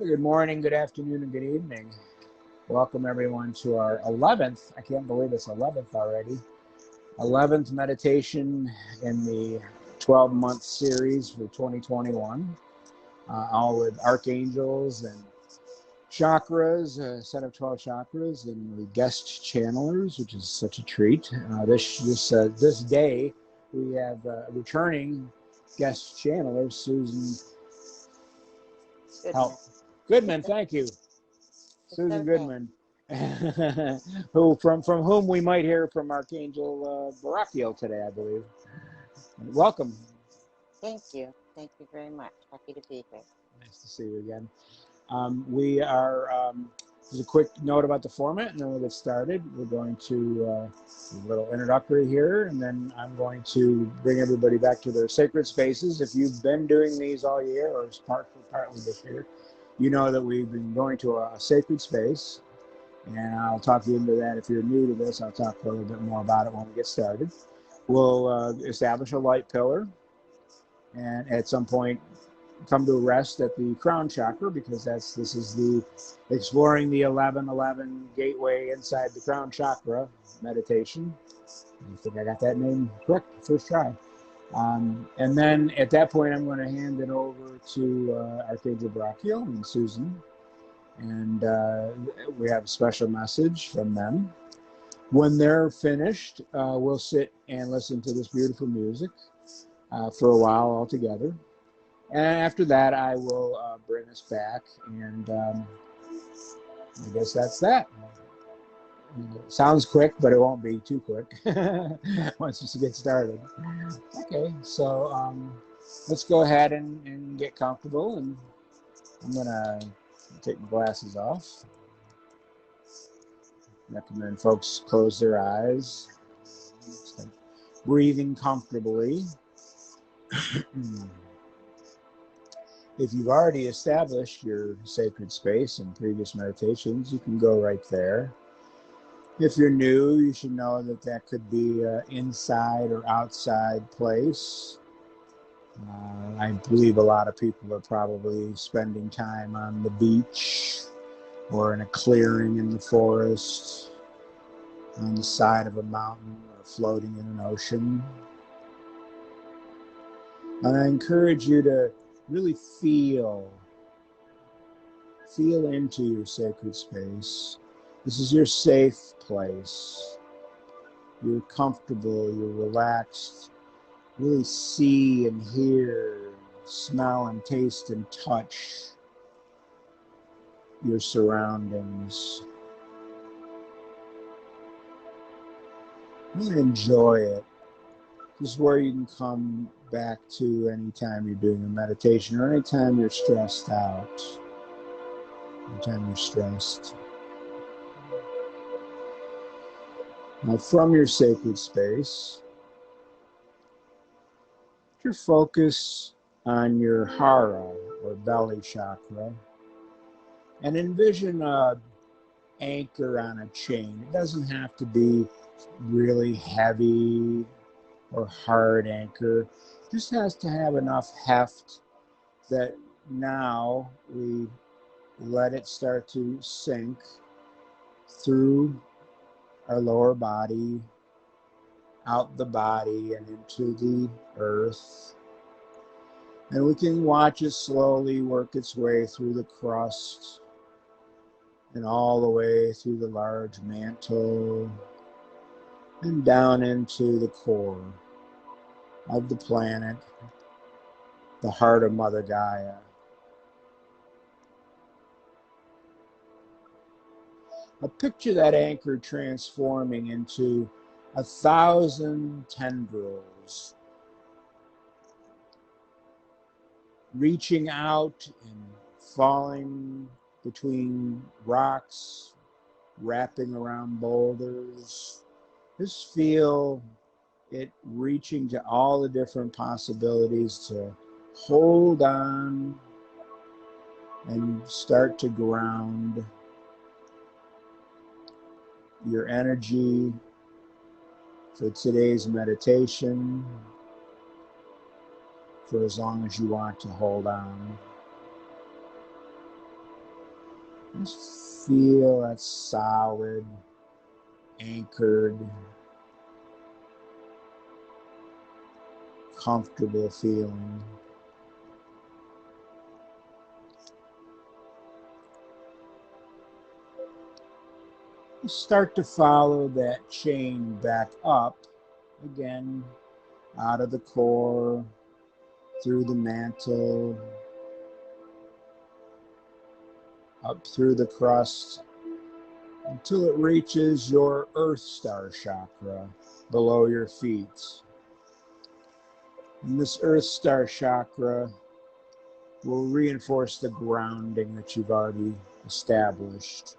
Good morning, good afternoon, and good evening. Welcome everyone to our 11th, I can't believe it's 11th already, 11th meditation in the 12-month series for 2021, all with archangels and chakras, a set of 12 chakras, and the guest channelers, which is such a treat. This day, we have returning guest channeler, Susan Goodman, thank you. Susan Goodman, from whom we might hear from Archangel Barachiel today, I believe. Welcome. Thank you. Thank you very much. Happy to be here. Nice to see you again. We are, just a quick note about the format, and then we'll get started. We're going to do a little introductory here, and then I'm going to bring everybody back to their sacred spaces. If you've been doing these all year, or partly this year, you know that we've been going to a sacred space, and I'll talk you into that. If you're new to this, I'll talk a little bit more about it when we get started. We'll establish a light pillar, and at some point come to a rest at the Crown Chakra, because this is the exploring the 1111 gateway inside the Crown Chakra meditation. I think I got that name correct first try. And then at that point, I'm going to hand it over to Archangel Barachiel and Susan. And we have a special message from them. When they're finished, we'll sit and listen to this beautiful music for a while all together. And after that, I will bring us back. And I guess that's that. It sounds quick, but it won't be too quick once we get started. Okay, so let's go ahead and get comfortable. And I'm going to take my glasses off. Recommend folks close their eyes. Breathing comfortably. If you've already established your sacred space in previous meditations, you can go right there. If you're new, you should know that that could be an inside or outside place. I believe a lot of people are probably spending time on the beach or in a clearing in the forest, on the side of a mountain, or floating in an ocean. And I encourage you to really feel into your sacred space. This is your safe place. You're comfortable, you're relaxed. Really see and hear, smell and taste and touch your surroundings. Really enjoy it. This is where you can come back to anytime you're doing a meditation or anytime you're stressed out, anytime you're stressed. Now, from your sacred space, put your focus on your Hara, or belly chakra, and envision an anchor on a chain. It doesn't have to be really heavy or hard anchor. It just has to have enough heft that now we let it start to sink through our lower body, out the body and into the earth. And we can watch it slowly work its way through the crust and all the way through the large mantle and down into the core of the planet, the heart of Mother Gaia. Now picture that anchor transforming into 1,000 tendrils, reaching out and falling between rocks, wrapping around boulders. Just feel it reaching to all the different possibilities to hold on and start to ground your energy for today's meditation, for as long as you want to hold on. Just feel that solid, anchored, comfortable feeling. Start to follow that chain back up, again, out of the core, through the mantle, up through the crust, until it reaches your Earth Star Chakra below your feet. And this Earth Star Chakra will reinforce the grounding that you've already established.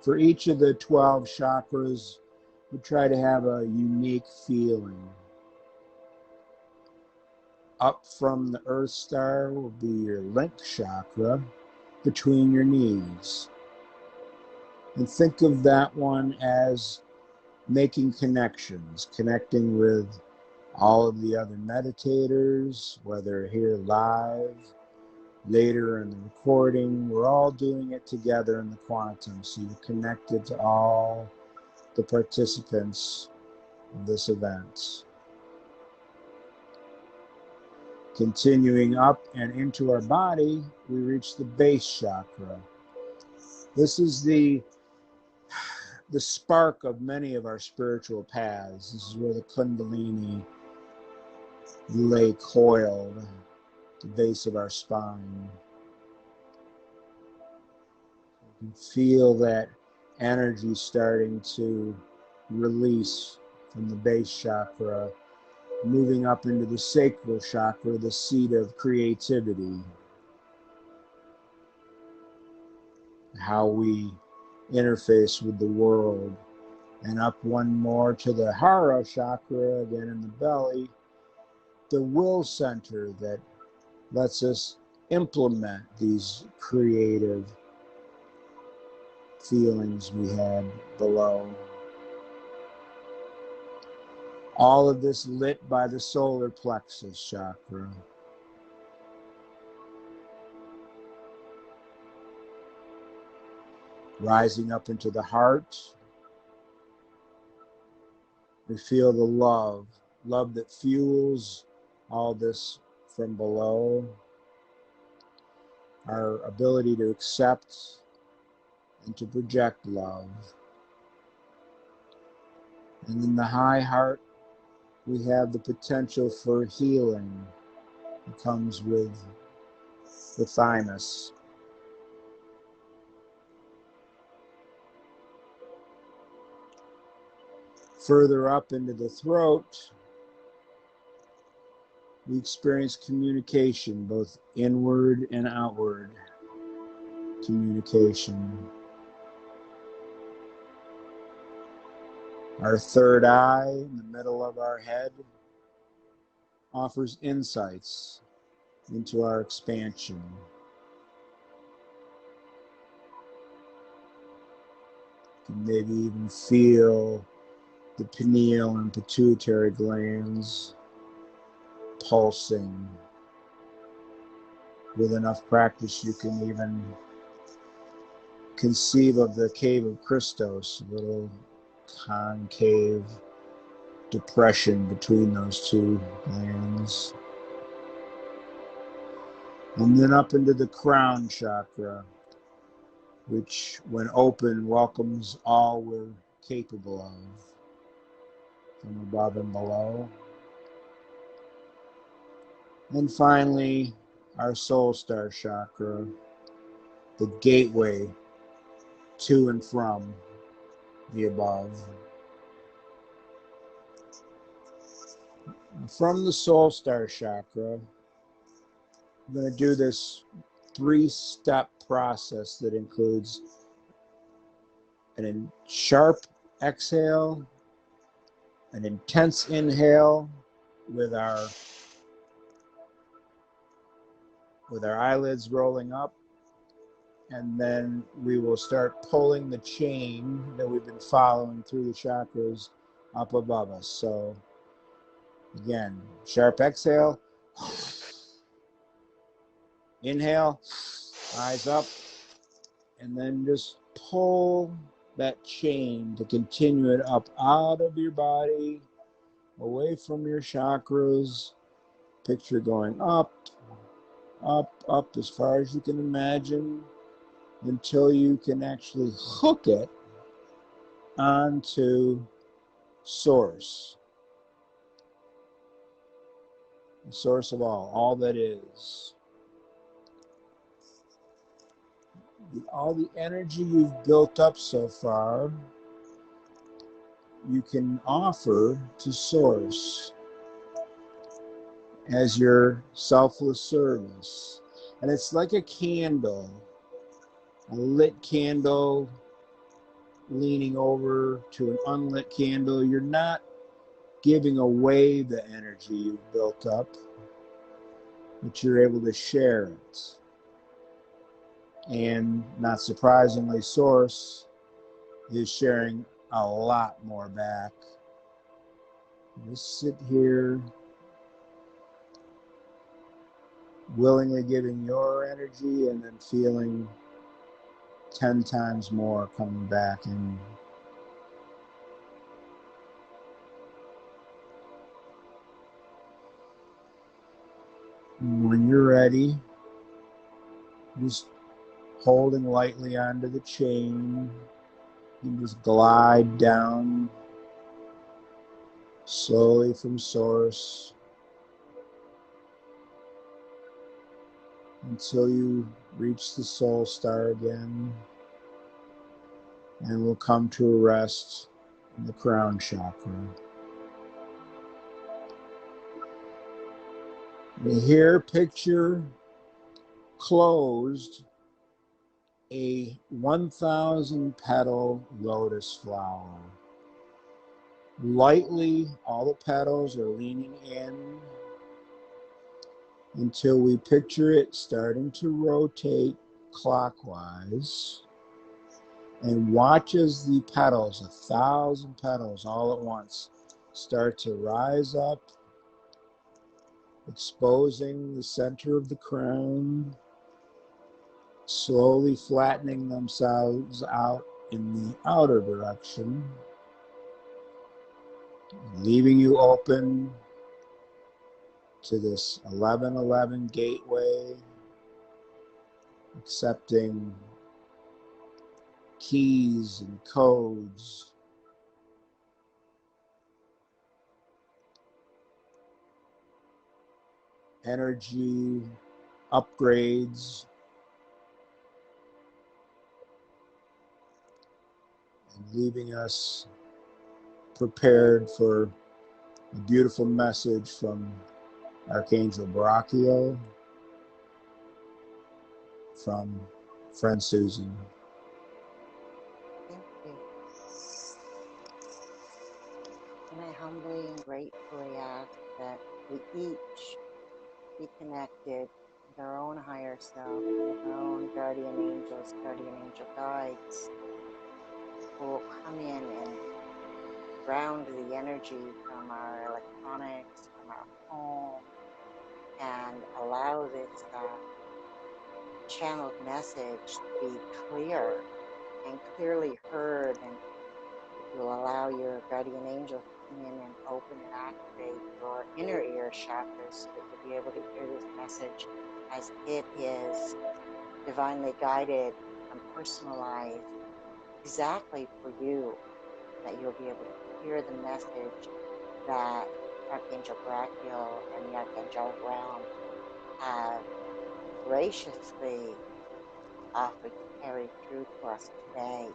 For each of the 12 chakras, we try to have a unique feeling. Up from the Earth Star will be your link chakra between your knees. And think of that one as making connections, connecting with all of the other meditators, whether here live, later in the recording. We're all doing it together in the quantum, so you're connected to all the participants of this event. Continuing up and into our body, we reach the base chakra. This is the spark of many of our spiritual paths. This is where the Kundalini lay coiled at the base of our spine. You can feel that energy starting to release from the base chakra, moving up into the sacral chakra, the seat of creativity. How we interface with the world. And up one more to the Hara chakra, again in the belly, the will center that lets us implement these creative feelings we had below. All of this lit by the solar plexus chakra. Rising up into the heart, we feel the love that fuels all this from below. Our ability to accept and to project love. And in the high heart, we have the potential for healing that comes with the thymus. Further up into the throat, we experience communication, both inward and outward communication. Our third eye in the middle of our head offers insights into our expansion. You can maybe even feel the pineal and pituitary glands pulsing. With enough practice, you can even conceive of the cave of Christos, a little concave depression between those two glands. And then up into the crown chakra, which when open welcomes all we're capable of, from above and below. And finally, our soul star chakra, the gateway to and from the above. From the soul star chakra, I'm going to do this 3-step process that includes a sharp exhale, an intense inhale with our eyelids rolling up, and then we will start pulling the chain that we've been following through the chakras up above us. So again, sharp exhale, Inhale, eyes up, and then just pull that chain to continue it up out of your body, away from your chakras. Picture going up, up, up as far as you can imagine until you can actually hook it onto source. The source of all that is. All the energy you've built up so far, you can offer to source as your selfless service. And it's like a candle, a lit candle leaning over to an unlit candle. You're not giving away the energy you've built up, but you're able to share it. And not surprisingly, source is sharing a lot more back. Just sit here, willingly giving your energy and then feeling 10 times more coming back in. And when you're ready, just holding lightly onto the chain, you just glide down slowly from source until you reach the soul star again, and we'll come to a rest in the Crown Chakra. Here, picture closed a 1,000 petal lotus flower. Lightly, all the petals are leaning in until we picture it starting to rotate clockwise, and watch as the petals, 1,000 petals all at once, start to rise up, exposing the center of the crown, slowly flattening themselves out in the outer direction, leaving you open to this 1111 gateway, accepting keys and codes, energy upgrades, and leaving us prepared for a beautiful message from Archangel Barachiel, from friend Susan. Thank you. And I humbly and gratefully ask that we each be connected with our own higher self, with our own guardian angels, guardian angel guides, who will come in and ground the energy from our electronics, from our home, and allow this channeled message to be clear and clearly heard. And you'll allow your guardian angel to come in and open and activate your inner ear chakras so that you'll be able to hear this message as it is divinely guided and personalized exactly for you, that you'll be able to hear the message that Archangel Barachiel and the Archangel realm have graciously offered to carry through to us today.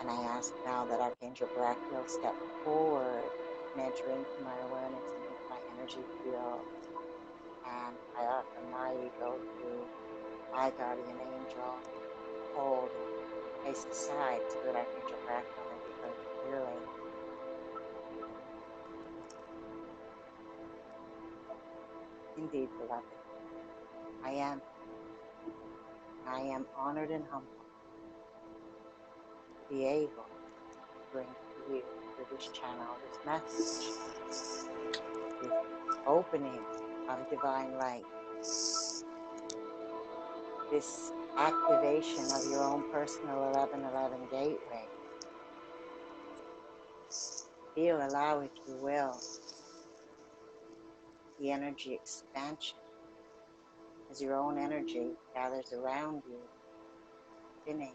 And I ask now that Archangel Barachiel step forward and enter into my awareness and into my energy field. And I offer my ego to my guardian angel, hold and face aside so that Archangel Barachiel may be heard clearly. Indeed, beloved, I am honored and humbled to be able to bring to you through this channel, this message, this opening of divine light. this activation of your own personal 1111 gateway. Feel, allow, if you will, the energy expansion as your own energy gathers around you, spinning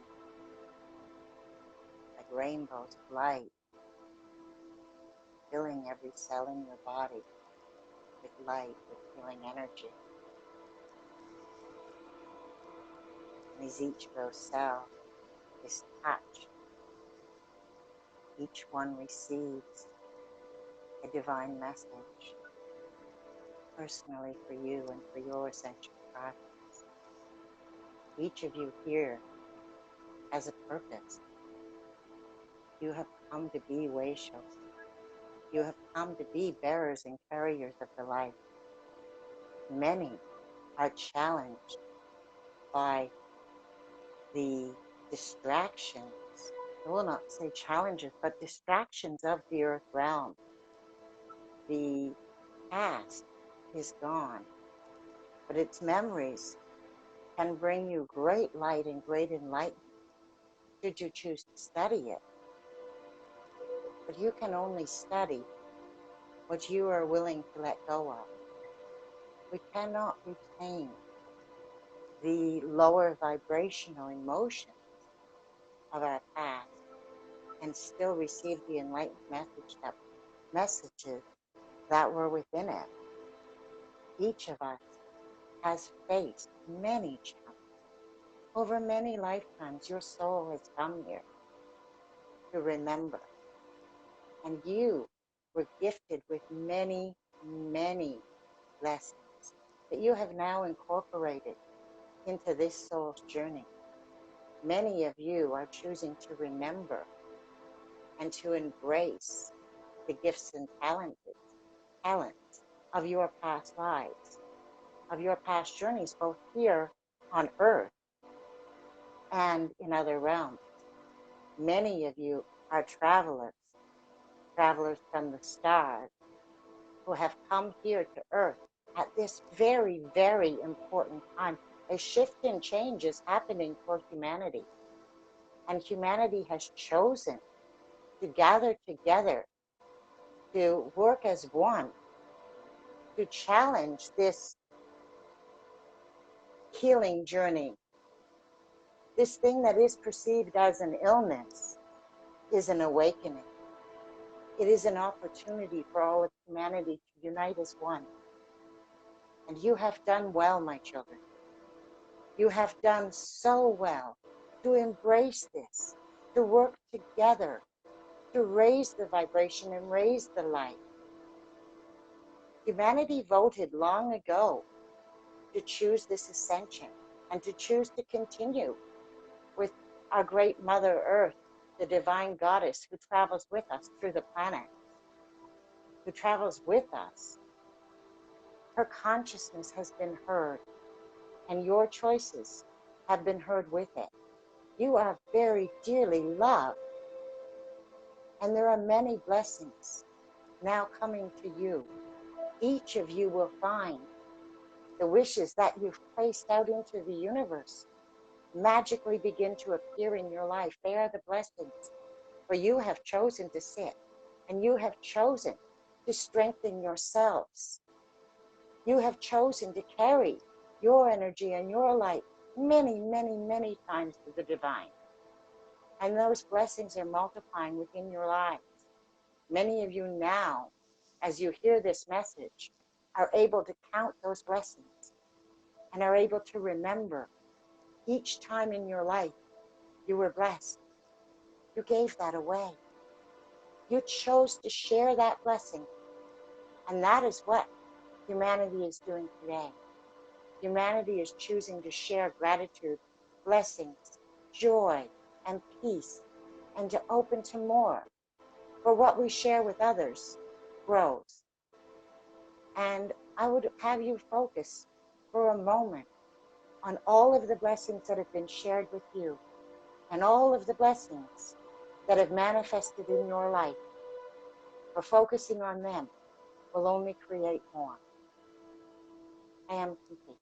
like rainbows of light, filling every cell in your body with light, with healing energy. And as each of those cells is touched, each one receives a divine message personally for you and for your ascension process. Each of you here has a purpose. You have come to be way showers. You have come to be bearers and carriers of the light. Many are challenged by the distractions, I will not say challenges, but distractions of the earth realm. The past is gone, but its memories can bring you great light and great enlightenment should you choose to study it. But you can only study what you are willing to let go of. We cannot retain the lower vibrational emotions of our past and still receive the enlightened messages that were within it. Each of us has faced many challenges. Over many lifetimes, your soul has come here to remember. And you were gifted with many, many lessons that you have now incorporated into this soul's journey. Many of you are choosing to remember and to embrace the gifts and talents of your past lives, of your past journeys, both here on earth and in other realms. Many of you are travelers from the stars, who have come here to earth at this very, very important time. A shift in change is happening for humanity. And humanity has chosen to gather together, to work as one, to challenge this healing journey. This thing that is perceived as an illness is an awakening. It is an opportunity for all of humanity to unite as one. And you have done well, my children. You have done so well to embrace this, to work together, to raise the vibration and raise the light. Humanity voted long ago to choose this ascension and to choose to continue with our great Mother Earth, the divine goddess who travels with us through the planet, who travels with us. Her consciousness has been heard, and your choices have been heard with it. You are very dearly loved, and there are many blessings now coming to you. Each of you will find the wishes that you've placed out into the universe magically begin to appear in your life. They are the blessings, for you have chosen to sit, and you have chosen to strengthen yourselves. You have chosen to carry your energy and your light many, many, many times to the divine. And those blessings are multiplying within your lives. Many of you now, as you hear this message, are able to count those blessings and are able to remember each time in your life you were blessed. You gave that away. You chose to share that blessing. And that is what humanity is doing today. Humanity is choosing to share gratitude, blessings, joy, and peace, and to open to more. For what we share with others grows. And I would have you focus for a moment on all of the blessings that have been shared with you, and all of the blessings that have manifested in your life. For focusing on them will only create more. I am complete.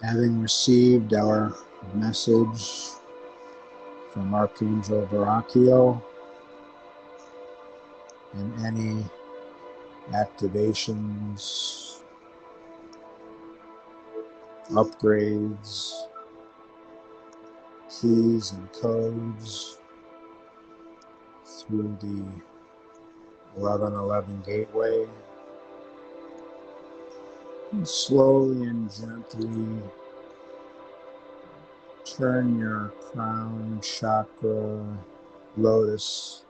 Having received our message from Archangel Barachiel and any activations, upgrades, keys and codes through the 1111 gateway, and slowly and gently turn your crown chakra lotus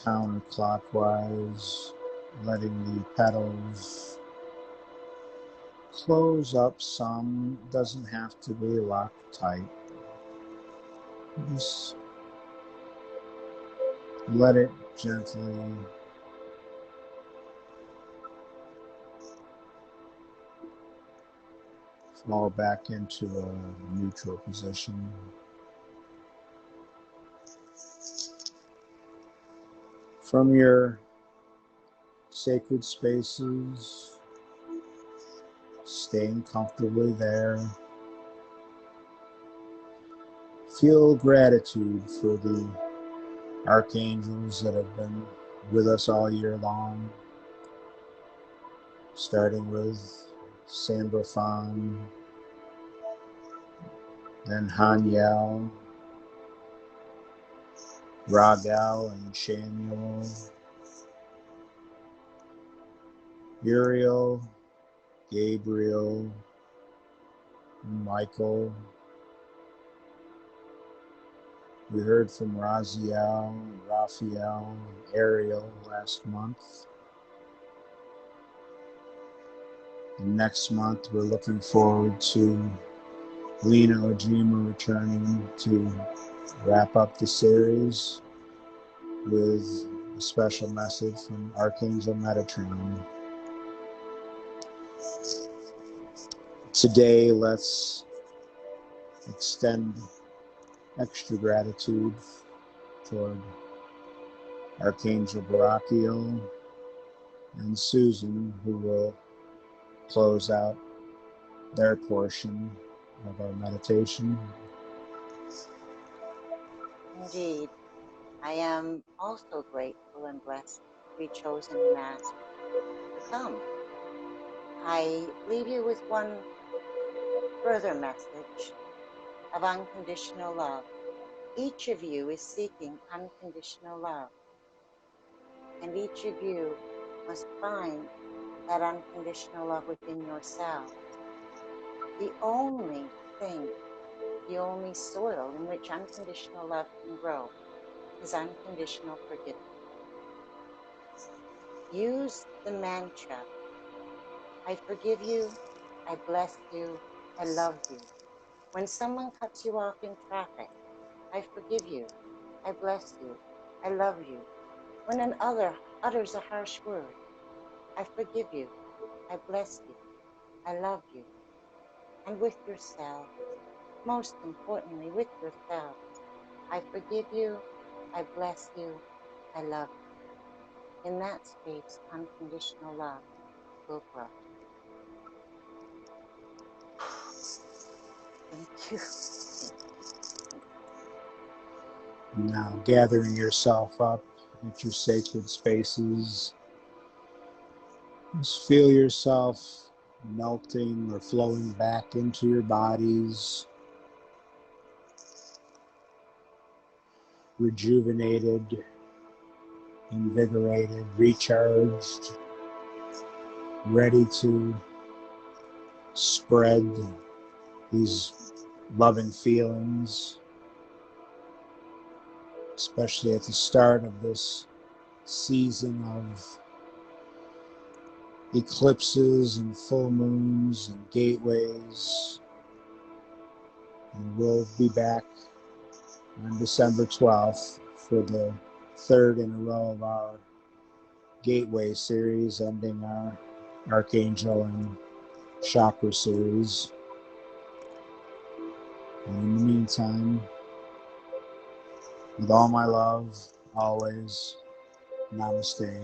counterclockwise, letting the petals close up some. Doesn't have to be locked tight. Just let it gently fall back into a neutral position. From your sacred spaces, staying comfortably there, feel gratitude for the archangels that have been with us all year long, starting with Sandrofan, then Haniel, Ragal and Shamuel, Uriel, Gabriel, and Michael. We heard from Raziel, Raphael, and Ariel last month. And next month, we're looking forward to Lena Ojima returning to wrap up the series with a special message from Archangel Metatron. Today, let's extend extra gratitude toward Archangel Barachiel and Susan, who will close out their portion of our meditation. Indeed, I am also grateful and blessed to be chosen and asked to come. I leave you with one further message of unconditional love. Each of you is seeking unconditional love, and each of you must find that unconditional love within yourself. The only thing, the only soil in which unconditional love can grow is unconditional forgiveness. Use the mantra, I forgive you, I bless you, I love you. When someone cuts you off in traffic, I forgive you, I bless you, I love you. When an other utters a harsh word, I forgive you, I bless you, I love you. And with yourself, most importantly with yourself, I forgive you, I bless you, I love you. In that space, unconditional love will grow. Thank you. Now, gathering yourself up at your sacred spaces, just feel yourself melting or flowing back into your bodies, rejuvenated, invigorated, recharged, ready to spread these loving feelings, especially at the start of this season of eclipses and full moons and gateways. And we'll be back on December 12th for the third in a row of our Gateway series, ending our Archangel and Chakra series. And in the meantime, with all my love, always, namaste.